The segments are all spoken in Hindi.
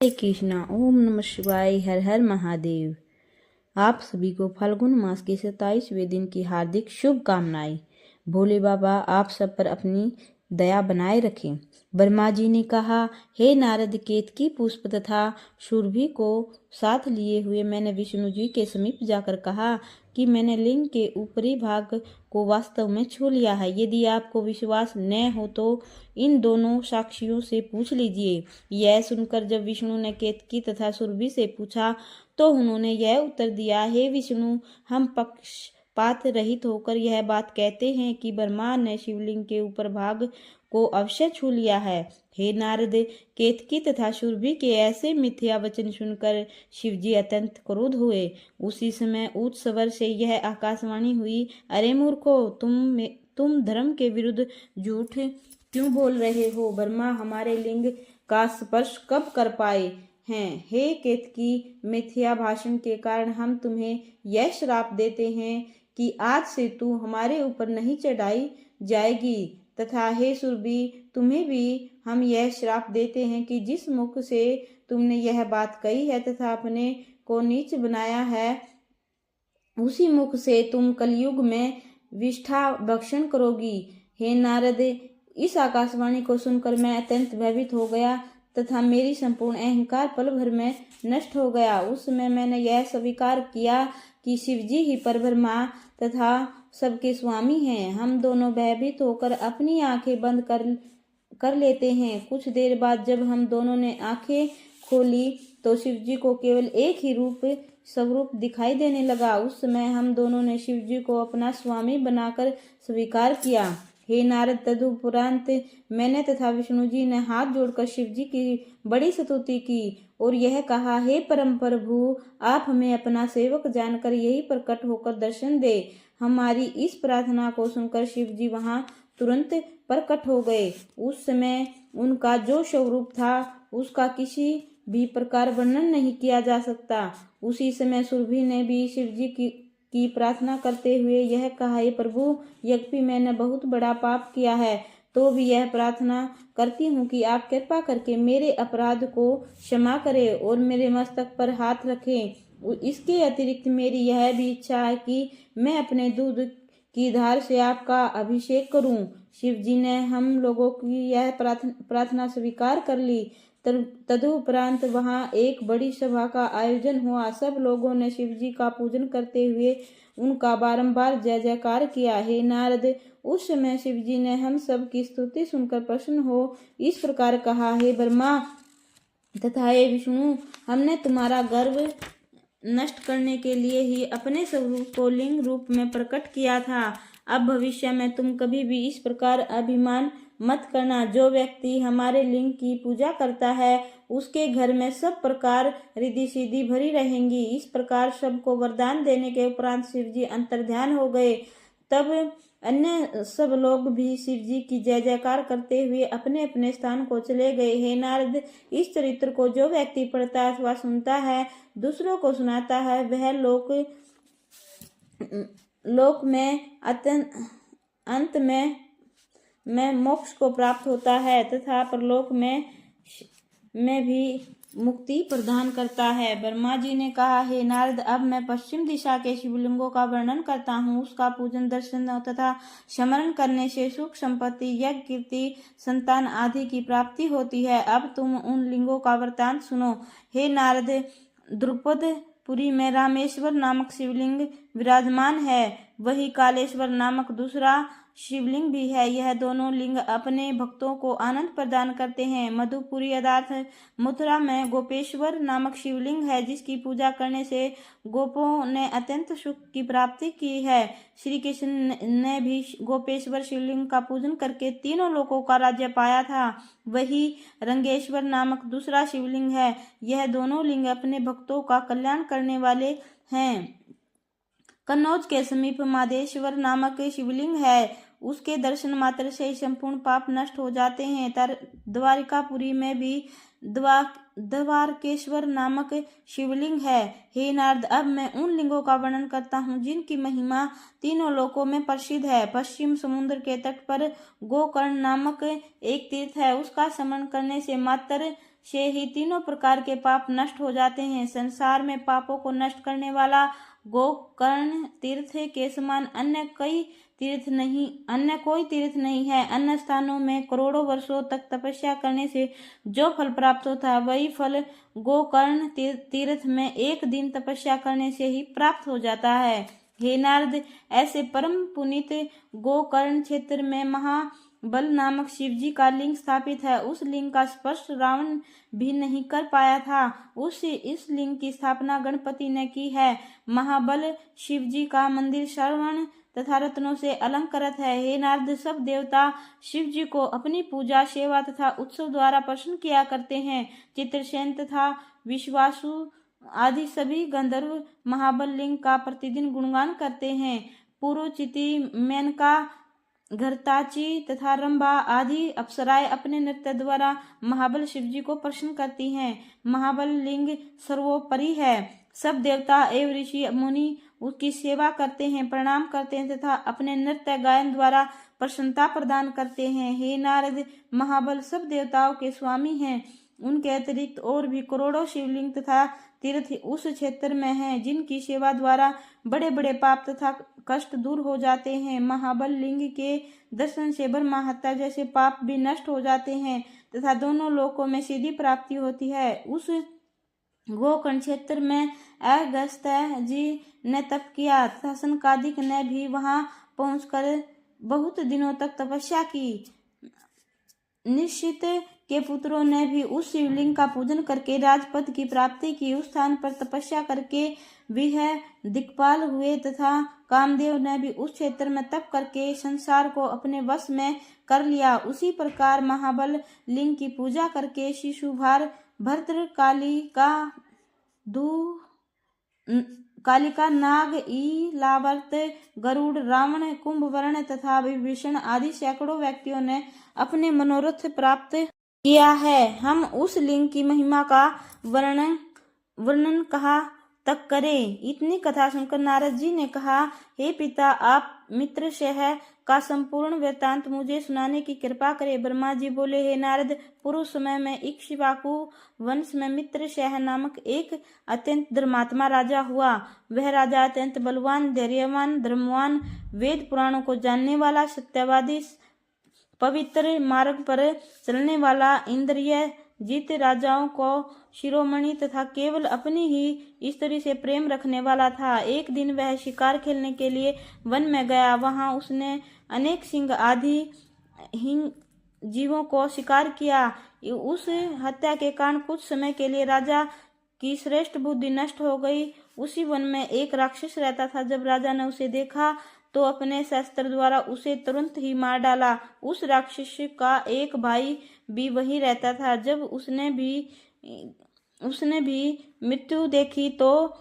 हरे कृष्णा। ओम नमः शिवाय। हर हर महादेव। आप सभी को फाल्गुन मास के 27वें दिन की हार्दिक शुभकामनाएं। भोले बाबा आप सब पर अपनी दया बनाए रखें। ब्रह्मा जी ने कहा, हे नारद, केतकी पुष्प तथा सुरभि को साथ लिए हुए मैंने विष्णु जी के समीप जाकर कहा कि मैंने लिंग के ऊपरी भाग को वास्तव में छू लिया है। यदि आपको विश्वास न हो तो इन दोनों साक्षियों से पूछ लीजिए। यह सुनकर जब विष्णु ने केतकी तथा सुरभि से पूछा तो उन्होंने यह उत्तर दिया, हे विष्णु, हम पक्षपात रहित होकर यह बात कहते हैं कि ब्रह्मा ने शिवलिंग के ऊपर भाग को अवश्य छू लिया है। हे नारद, केतकी तथा सुरभि के ऐसे मिथ्या वचन सुनकर शिवजी अत्यंत क्रोध हुए। उसी समय उच्च स्वर से यह आकाशवाणी हुई, अरे मूर्खो, तुम धर्म के विरुद्ध झूठ क्यों बोल रहे हो? ब्रह्मा हमारे लिंग का स्पर्श कब कर पाए हैं? हे केतकी, मिथ्या भाषण के कारण हम तुम्हें यह श्राप देते हैं कि आज से तू हमारे ऊपर नहीं चढ़ाई जाएगी। तथा हे सुरभि, तुम्हें भी हम यह श्राप देते हैं कि जिस मुख से तुमने यह बात कही है तथा अपने को नीच बनाया है, उसी मुख से तुम कलयुग में विष्ठा भक्षण करोगी। हे नारद, इस आकाशवाणी को सुनकर मैं अत्यंत भयभीत हो गया तथा मेरी संपूर्ण अहंकार पल भर में नष्ट हो गया। उस समय मैंने यह स्वीकार किया कि शिवजी ही परब्रह्मा तथा सबके स्वामी हैं। हम दोनों भयभीत होकर अपनी आंखें बंद कर लेते हैं। कुछ देर बाद जब हम दोनों ने आंखें खोली तो शिवजी को केवल एक ही स्वरूप दिखाई देने लगा। उस समय हम दोनों ने शिवजी को अपना स्वामी बनाकर स्वीकार किया। हे नारद, तदुपरांत मैंने तथा विष्णु जी ने हाथ जोड़कर शिवजी की बड़ी स्तुति की और यह कहा, हे परम प्रभु, आप हमें अपना सेवक जानकर यही प्रकट होकर दर्शन दे। हमारी इस प्रार्थना को सुनकर शिवजी वहां तुरंत प्रकट हो गए। उस समय उनका जो स्वरूप था उसका किसी भी प्रकार वर्णन नहीं किया जा सकता। उसी समय सुरभि ने भी शिवजी की प्रार्थना करते हुए यह कहा, हे प्रभु, यद्यपि मैंने बहुत बड़ा पाप किया है तो भी यह प्रार्थना करती हूँ कि आप कृपा करके मेरे अपराध को क्षमा करें और मेरे मस्तक पर हाथ रखें। इसके अतिरिक्त मेरी यह भी इच्छा है कि मैं अपने दूध की धार से आपका अभिषेक करूं। शिवजी ने हम लोगों की यह प्रार्थना स्वीकार कर ली। तदुपरांत वहां एक बड़ी सभा का आयोजन हुआ। सब लोगों ने शिवजी का पूजन करते हुए उनका बारंबार जय जयकार किया। हे नारद, उस समय शिवजी ने हम सब की स्तुति सुनकर प्रसन्न हो इस प्रकार कहा, हे ब्रह्मा तथा हे विष्णु, हमने तुम्हारा गर्व नष्ट करने के लिए ही अपने स्वरूप को लिंग रूप में प्रकट किया था। अब भविष्य में तुम कभी भी इस प्रकार अभिमान मत करना। जो व्यक्ति हमारे लिंग की पूजा करता है उसके घर में सब प्रकार रिद्धि सिद्धि भरी रहेंगी। इस प्रकार सबको वरदान देने के उपरांत शिवजी अंतर्ध्यान हो गए। तब अन्य सब लोग भी शिवजी की जय जयकार करते हुए अपने अपने स्थान को चले गए। हे नारद, इस चरित्र को जो व्यक्ति पढ़ता अथवा सुनता है, दूसरों को सुनाता है, वह लोक में अंत में मोक्ष को प्राप्त होता है तथा परलोक में भी मुक्ति प्रदान करता है। ब्रह्मा जी ने कहा, हे नारद, अब मैं पश्चिम दिशा के शिवलिंगों का वर्णन करता हूँ। उसका पूजन, दर्शन तथा स्मरण करने से सुख, संपत्ति, यज्ञ, कीर्ति, संतान आदि की प्राप्ति होती है। अब तुम उन लिंगों का वृतांत सुनो। हे नारद, द्रुपदपुरी में रामेश्वर नामक शिवलिंग विराजमान है। वही कालेश्वर नामक दूसरा शिवलिंग भी है। यह दोनों लिंग अपने भक्तों को आनंद प्रदान करते हैं। मधुपुरी अर्थात मथुरा में गोपेश्वर नामक शिवलिंग है, जिसकी पूजा करने से गोपों ने अत्यंत सुख की प्राप्ति की है। श्री कृष्ण ने भी गोपेश्वर शिवलिंग का पूजन करके तीनों लोकों का राज्य पाया था। वही रंगेश्वर नामक दूसरा शिवलिंग है। यह दोनों लिंग अपने भक्तों का कल्याण करने वाले हैं। कन्नौज के समीप माधेश्वर नामक शिवलिंग है। उसके दर्शन मात्र से संपूर्ण पाप नष्ट हो जाते हैं। द्वारिकापुरी में भी द्वारकेश्वर नामक शिवलिंग है। हे नारद, अब मैं उन लिंगों का वर्णन करता हूँ जिनकी महिमा तीनों लोकों में प्रसिद्ध है। पश्चिम समुद्र के तट पर गोकर्ण नामक एक तीर्थ है। उसका स्मरण करने से मात्र से ही तीनों प्रकार के पाप नष्ट हो जाते हैं। संसार में पापों को नष्ट करने वाला गोकर्ण तीर्थ के समान अन्य कोई तीर्थ नहीं है। अन्य स्थानों में करोड़ों वर्षों तक तपस्या करने से जो फल प्राप्त होता है, वही फल गोकर्ण तीर्थ में एक दिन तपस्या करने से ही प्राप्त हो जाता है। हे नारद, ऐसे परम पुनीत गोकर्ण क्षेत्र में महाबल नामक शिवजी का लिंग स्थापित है। उस लिंग का स्पर्श रावण भी नहीं कर पाया था। इस लिंग की स्थापना गणपति ने की है। महाबल शिवजी का मंदिर स्वर्ण तथा रत्नों से अलंकृत है। हे नारद, सब देवता शिव जी को अपनी पूजा, सेवा तथा उत्सव द्वारा प्रसन्न किया करते हैं। चित्रसेन तथा विश्वासु आदि सभी गंधर्व महाबल लिंग का प्रतिदिन गुणगान करते हैं। पुरुचिति, मेनका, घरताची तथा रंभा आदि अप्सराएं अपने नृत्य द्वारा महाबल शिव जी को प्रसन्न करती हैं। महाबल लिंग सर्वोपरि है। सब देवता एवं ऋषि मुनि उसकी सेवा करते हैं, प्रणाम करते हैं तथा अपने नृत्य गायन द्वारा प्रसन्नता प्रदान करते हैं। हे नारद, महाबल सब देवताओं के स्वामी हैं। उनके अतिरिक्त और भी करोड़ों शिवलिंग तथा तीर्थ उस क्षेत्र में हैं, जिनकी सेवा द्वारा बड़े बड़े पाप तथा कष्ट दूर हो जाते हैं। महाबल लिंग के दर्शन से ब्रह्मा हत्या जैसे पाप भी नष्ट हो जाते हैं तथा दोनों लोकों में सीधी प्राप्ति होती है। उस गोकर्ण क्षेत्र में अगस्त्य जी ने तप किया तथा सनकादिक ने भी वहां पहुंचकर बहुत दिनों तक तपस्या की। निश्चित के पुत्रों ने भी उस शिवलिंग का पूजन करके राजपद की प्राप्ति की। उस स्थान पर तपस्या करके वह दिक्पाल हुए तथा कामदेव ने भी उस क्षेत्र में तप करके संसार को अपने वश में कर लिया। उसी प्रकार महाबल लिंग की पूजा करके शिशुभार, भद्र कालिका, नाग, ईलावर्त, गरुड़, रावण, कुंभवर्ण तथा विभीषण आदि सैकड़ों व्यक्तियों ने अपने मनोरथ प्राप्त किया है। हम उस लिंग की महिमा का वर्णन कहाँ तक करें। इतनी कथा सुनकर नारद जी ने कहा, हे पिता, आप मित्रशह का संपूर्ण वृत्तांत मुझे सुनाने की कृपा करें। ब्रह्मा जी बोले, हे नारद, पूर्व समय में इक्ष्वाकु वंश में मित्रशह नामक एक अत्यंत धर्मात्मा राजा हुआ। वह राजा अत्यंत बलवान, धैर्यवान, धर्मवान, वेद पुराणों को जानने वाला, सत्यवादी, पवित्र मार्ग पर चलने वाला, इंद्रिय जीत, राजाओं को शिरोमणि तथा केवल अपनी ही स्त्री से प्रेम रखने वाला था। एक दिन वह शिकार खेलने के लिए वन में गया। वहां उसने अनेक सिंह आदि जीवों को शिकार किया। उस हत्या के कारण कुछ समय के लिए राजा की श्रेष्ठ बुद्धि नष्ट हो गई। उसी वन में एक राक्षस रहता था। जब राजा ने उसे देखा तो अपने शस्त्र द्वारा उसे तुरंत ही मार डाला। उस राक्षस का एक भाई भी वहीं रहता था। जब उसने भी मृत्यु देखी तो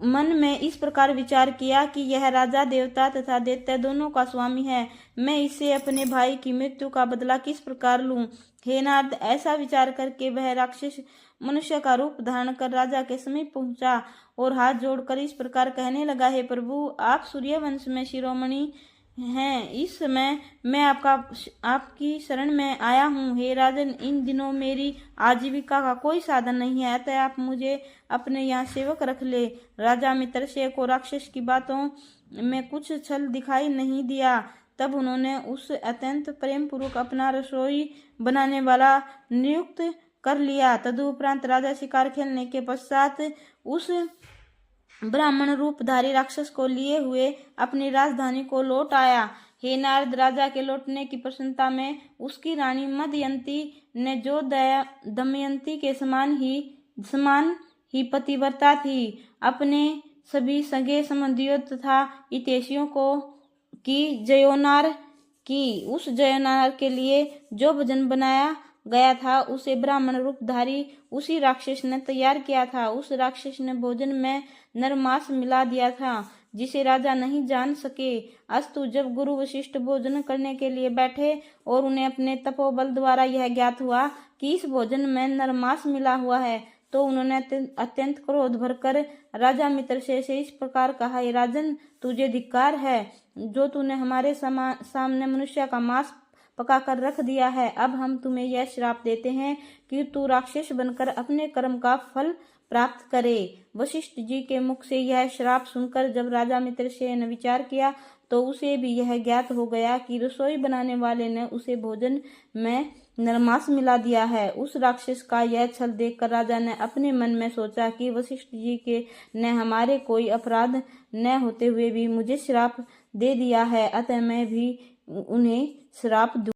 मन में इस प्रकार विचार किया कि यह राजा देवता तथा दैत्य दोनों का स्वामी है। मैं इससे अपने भाई की मृत्यु का बदला किस प्रकार लूं। हे नारद, ऐसा विचार करके वह राक्षस मनुष्य का रूप धारण कर राजा के समीप पहुंचा और हाथ जोड़कर इस प्रकार कहने लगा, हे प्रभु, आप सूर्यवंश में शिरोमणि हैं। इस समय मैं आपकी शरण में आया हूँ। हे राजन, इन दिनों मेरी आजीविका का कोई साधन नहीं है, अतः आप मुझे अपने यहाँ सेवक रख ले। राजा मित्रसेन को राक्षस की बातों में कुछ छल दिखाई नहीं दिया। तब उन्होंने उस अत्यंत प्रेम पूर्वक अपना रसोई बनाने वाला नियुक्त कर लिया। तदुपरांत राजा शिकार खेलने के पश्चात उस ब्राह्मण रूपधारी राक्षस को लिए हुए अपनी राजधानी को लौट आया। हे नारद, राजा के लौटने की प्रसन्नता में उसकी रानी मदयंती ने, जो दमयंती के समान ही पतिव्रता थी, अपने सभी सगे संबंधियों तथा हितैषियों को की जयोनार की। उस जयोनार के लिए जो भोजन बनाया गया था उसे ब्राह्मण रूपधारी उसी राक्षस ने तैयार किया था। उस राक्षस ने भोजन में नरमांस मिला दिया था, जिसे राजा नहीं जान सके। अस्तु, जब गुरु वशिष्ठ भोजन करने के लिए बैठे और उन्हें अपने तपोबल द्वारा यह ज्ञात हुआ कि इस भोजन में नरमांस मिला हुआ है, तो उन्होंने अत्यंत क्रोध भरकर राजा मित्रसेन से इस प्रकार कहा, हे राजन, तुझे धिक्कार है, जो तूने हमारे सामने मनुष्य का मांस पकाकर रख दिया है। अब हम तुम्हें यह श्राप देते हैं कि तू राक्षस बनकर अपने कर्म का फल प्राप्त करे। वशिष्ठ जी के मुख से यह श्राप सुनकर जब राजा मित्रसेन ने विचार किया तो उसे भी यह ज्ञात हो गया कि रसोई बनाने वाले ने उसे भोजन में नरमांस मिला दिया है। उस राक्षस का यह छल देखकर राजा ने अपने मन में सोचा कि वशिष्ठ जी के ने हमारे कोई अपराध न होते हुए भी मुझे श्राप दे दिया है, अतः मैं भी उन्हें श्राप दूं।